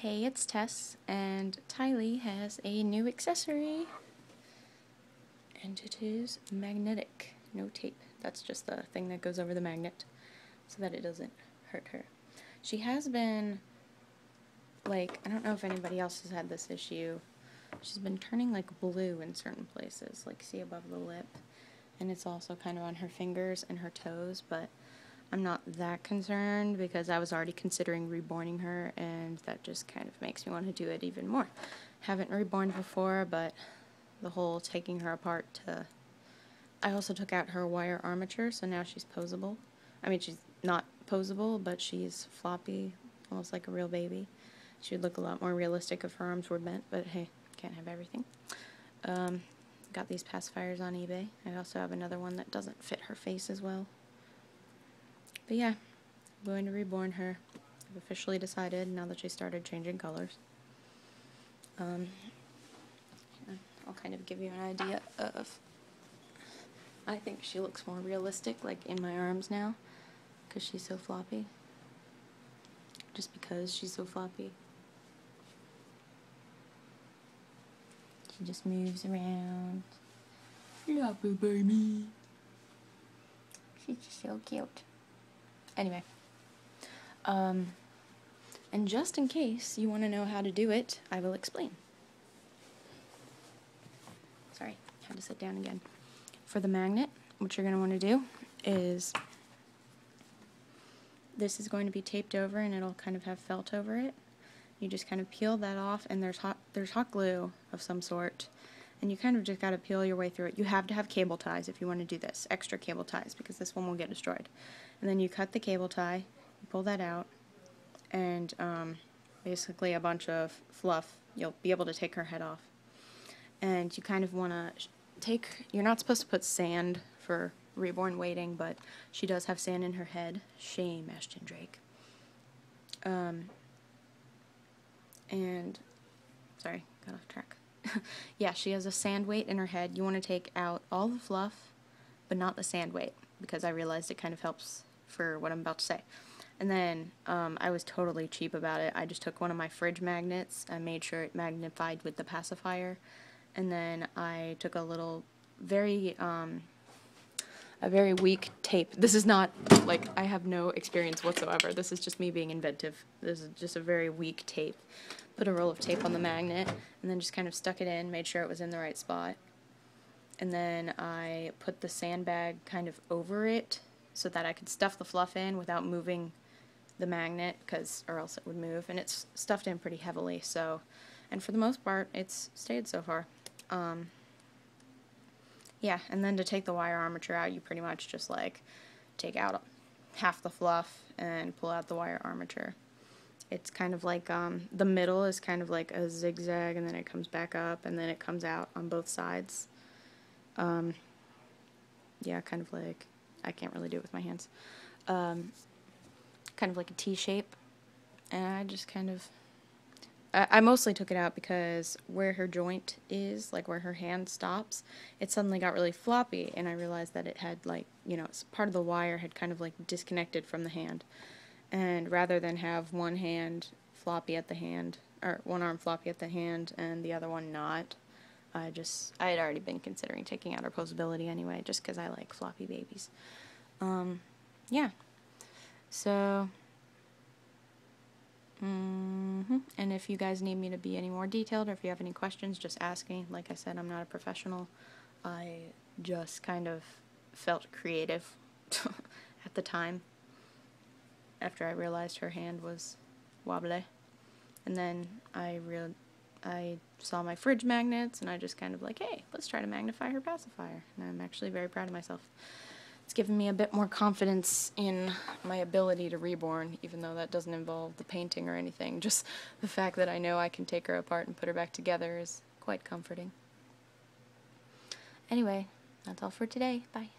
Hey, it's Tess, and Tylie has a new accessory, and it is magnetic, no tape. That's just the thing that goes over the magnet, so that it doesn't hurt her. She has been, like, I don't know if anybody else has had this issue, she's been turning, like, blue in certain places, like, see above the lip, and it's also kind of on her fingers and her toes, but I'm not that concerned because I was already considering reborning her, and that just kind of makes me want to do it even more. Haven't reborn before, but the whole taking her apart to... I also took out her wire armature, so now she's posable. I mean, she's not posable, but she's floppy, almost like a real baby. She would look a lot more realistic if her arms were bent, but hey, can't have everything. Got these pacifiers on eBay. I also have another one that doesn't fit her face as well. But yeah, I'm going to reborn her. I've officially decided now that she started changing colors. I'll kind of give you an idea of... I think she looks more realistic, like in my arms now, because she's so floppy. Just because she's so floppy. She just moves around. Floppy baby. She's just so cute. Anyway, and just in case you want to know how to do it, I will explain. Sorry, had to sit down again. For the magnet, what you're going to want to do is, this is going to be taped over and it'll kind of have felt over it. You just kind of peel that off, and there's hot glue of some sort, and you kind of just got to peel your way through it. You have to have cable ties if you want to do this, extra cable ties, because this one will get destroyed. And then you cut the cable tie, you pull that out, and basically a bunch of fluff. You'll be able to take her head off. And you kind of want to take, you're not supposed to put sand for reborn waiting, but she does have sand in her head. Shame, Ashton Drake. And, sorry, got off track. Yeah, she has a sand weight in her head. You want to take out all the fluff, but not the sand weight, because I realized it kind of helps for what I'm about to say. And then, I was totally cheap about it. I just took one of my fridge magnets, I made sure it magnified with the pacifier, and then I took a little, a very weak tape. This is not, like, I have no experience whatsoever. This is just me being inventive. This is just a very weak tape. Put a roll of tape on the magnet, and then just kind of stuck it in, made sure it was in the right spot. And then I put the sandbag kind of over it so that I could stuff the fluff in without moving the magnet, or else it would move. And it's stuffed in pretty heavily, so, and for the most part, it's stayed so far. Yeah, and then to take the wire armature out, you pretty much just, like, take out half the fluff and pull out the wire armature. It's kind of like, the middle is kind of like a zigzag, and then it comes back up, and then it comes out on both sides. Yeah, kind of like, I can't really do it with my hands. Kind of like a T shape, and I just kind of, I mostly took it out because where her joint is, like where her hand stops, it suddenly got really floppy, and I realized that it had, like, you know, part of the wire had kind of like disconnected from the hand. And rather than have one hand floppy at the hand, or one arm floppy at the hand and the other one not, I had already been considering taking out her posability anyway, just because I like floppy babies. Yeah. So, and if you guys need me to be any more detailed, or if you have any questions, just ask me. Like I said, I'm not a professional. I just kind of felt creative at the time, after I realized her hand was wobbly. And then I saw my fridge magnets, and I just kind of like, hey, let's try to magnify her pacifier. And I'm actually very proud of myself. It's given me a bit more confidence in my ability to reborn, even though that doesn't involve the painting or anything. Just the fact that I know I can take her apart and put her back together is quite comforting. Anyway, that's all for today. Bye.